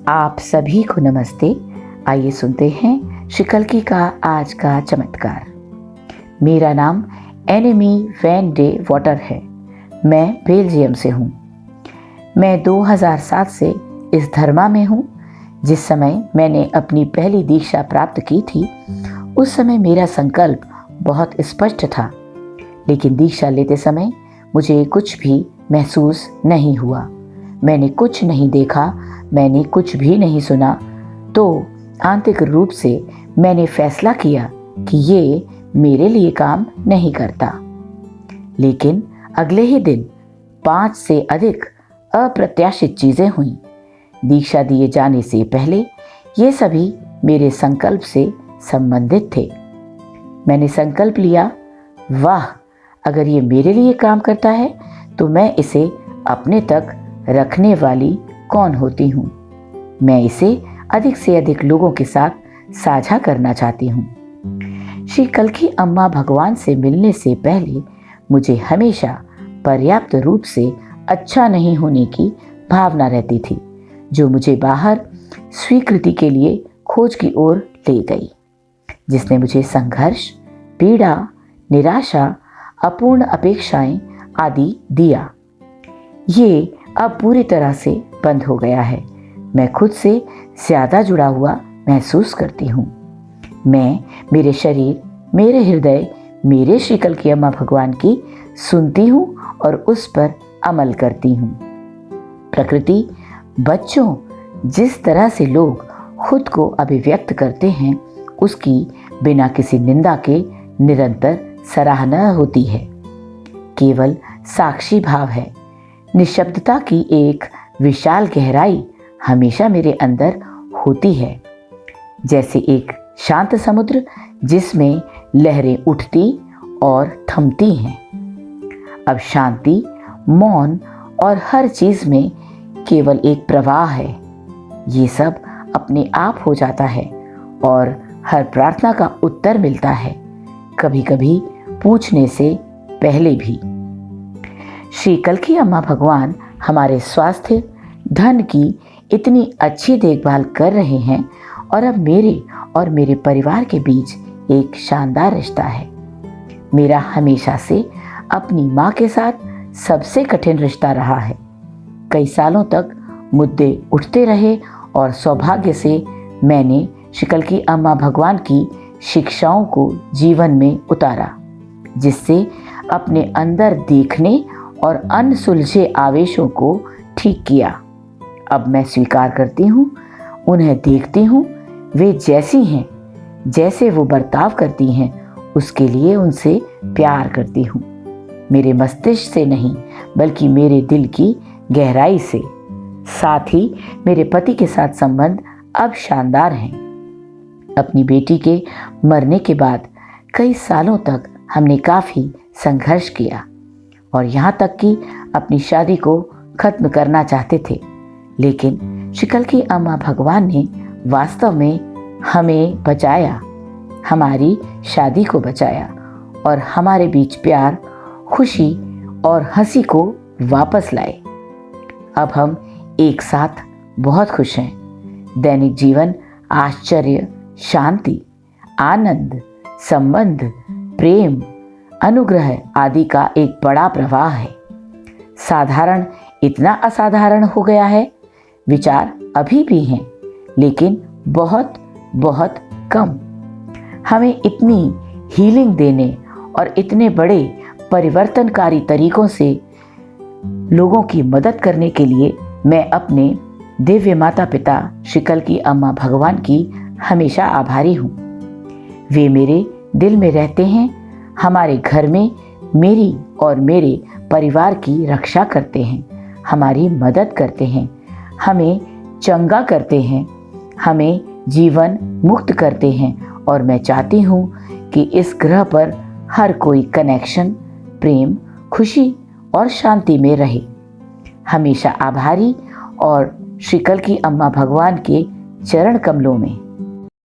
आप सभी को नमस्ते। आइए सुनते हैं श्री कल्कि का आज का चमत्कार। मेरा नाम एनेमी वैन डे वॉटर है। मैं बेल्जियम से हूँ। मैं 2007 से इस धर्मा में हूँ। जिस समय मैंने अपनी पहली दीक्षा प्राप्त की थी, उस समय मेरा संकल्प बहुत स्पष्ट था, लेकिन दीक्षा लेते समय मुझे कुछ भी महसूस नहीं हुआ। मैंने कुछ नहीं देखा, मैंने कुछ भी नहीं सुना। तो आंतरिक रूप से मैंने फैसला किया कि ये मेरे लिए काम नहीं करता। लेकिन अगले ही दिन 5 से अधिक अप्रत्याशित चीजें हुईं। दीक्षा दिए जाने से पहले ये सभी मेरे संकल्प से संबंधित थे। मैंने संकल्प लिया, वाह, अगर ये मेरे लिए काम करता है तो मैं इसे अपने तक रखने वाली कौन होती हूँ। मैं इसे अधिक से अधिक लोगों के साथ साझा करना चाहती हूँ। श्री कल्कि अम्मा भगवान से मिलने से पहले मुझे हमेशा पर्याप्त रूप से अच्छा नहीं होने की भावना रहती थी, जो मुझे बाहर स्वीकृति के लिए खोज की ओर ले गई, जिसने मुझे संघर्ष, पीड़ा, निराशा, अपूर्ण अपेक्षाएं आदि दिया। ये अब पूरी तरह से बंद हो गया है। मैं खुद से ज्यादा जुड़ा हुआ महसूस करती हूँ। मैं मेरे शरीर, मेरे हृदय, मेरे श्री कल्कि अम्मा भगवान की सुनती हूँ और उस पर अमल करती हूँ। प्रकृति, बच्चों, जिस तरह से लोग खुद को अभिव्यक्त करते हैं, उसकी बिना किसी निंदा के निरंतर सराहना होती है। केवल साक्षी भाव है। निशब्दता की एक विशाल गहराई हमेशा मेरे अंदर होती है, जैसे एक शांत समुद्र जिसमें लहरें उठती और थमती हैं। अब शांति, मौन और हर चीज में केवल एक प्रवाह है। ये सब अपने आप हो जाता है और हर प्रार्थना का उत्तर मिलता है, कभी कभी पूछने से पहले भी। श्री कल्कि अम्मा भगवान हमारे स्वास्थ्य, धन की इतनी अच्छी देखभाल कर रहे हैं और अब मेरे और मेरे परिवार के बीच एक शानदार रिश्ता है। मेरा हमेशा से अपनी माँ के साथ सबसे कठिन रिश्ता रहा है। कई सालों तक मुद्दे उठते रहे और सौभाग्य से मैंने श्री कल्कि अम्मा भगवान की शिक्षाओं को जीवन में उतारा, जिससे अपने अंदर देखने और अनसुलझे आवेशों को ठीक किया। अब मैं स्वीकार करती हूँ, उन्हें देखती हूँ, वे जैसी हैं, जैसे वो बर्ताव करती हैं, उसके लिए उनसे प्यार करती हूँ। मेरे मस्तिष्क से नहीं, बल्कि मेरे दिल की गहराई से। साथ ही मेरे पति के साथ संबंध अब शानदार हैं। अपनी बेटी के मरने के बाद कई सालों तक हमने काफी संघर्ष किया और यहाँ तक कि अपनी शादी को खत्म करना चाहते थे, लेकिन श्री कल्कि अम्मा भगवान ने वास्तव में हमें बचाया, हमारी शादी को बचाया और हमारे बीच प्यार, खुशी और हंसी को वापस लाए। अब हम एक साथ बहुत खुश हैं। दैनिक जीवन आश्चर्य, शांति, आनंद, संबंध, प्रेम, अनुग्रह आदि का एक बड़ा प्रवाह है। साधारण इतना असाधारण हो गया है। विचार अभी भी हैं, लेकिन बहुत बहुत कम। हमें इतनी हीलिंग देने और इतने बड़े परिवर्तनकारी तरीकों से लोगों की मदद करने के लिए मैं अपने दिव्य माता पिता श्री कल्कि अम्मा भगवान की हमेशा आभारी हूँ। वे मेरे दिल में रहते हैं, हमारे घर में मेरी और मेरे परिवार की रक्षा करते हैं, हमारी मदद करते हैं, हमें चंगा करते हैं, हमें जीवन मुक्त करते हैं और मैं चाहती हूँ कि इस ग्रह पर हर कोई कनेक्शन, प्रेम, खुशी और शांति में रहे। हमेशा आभारी और श्री कल्कि अम्मा भगवान के चरण कमलों में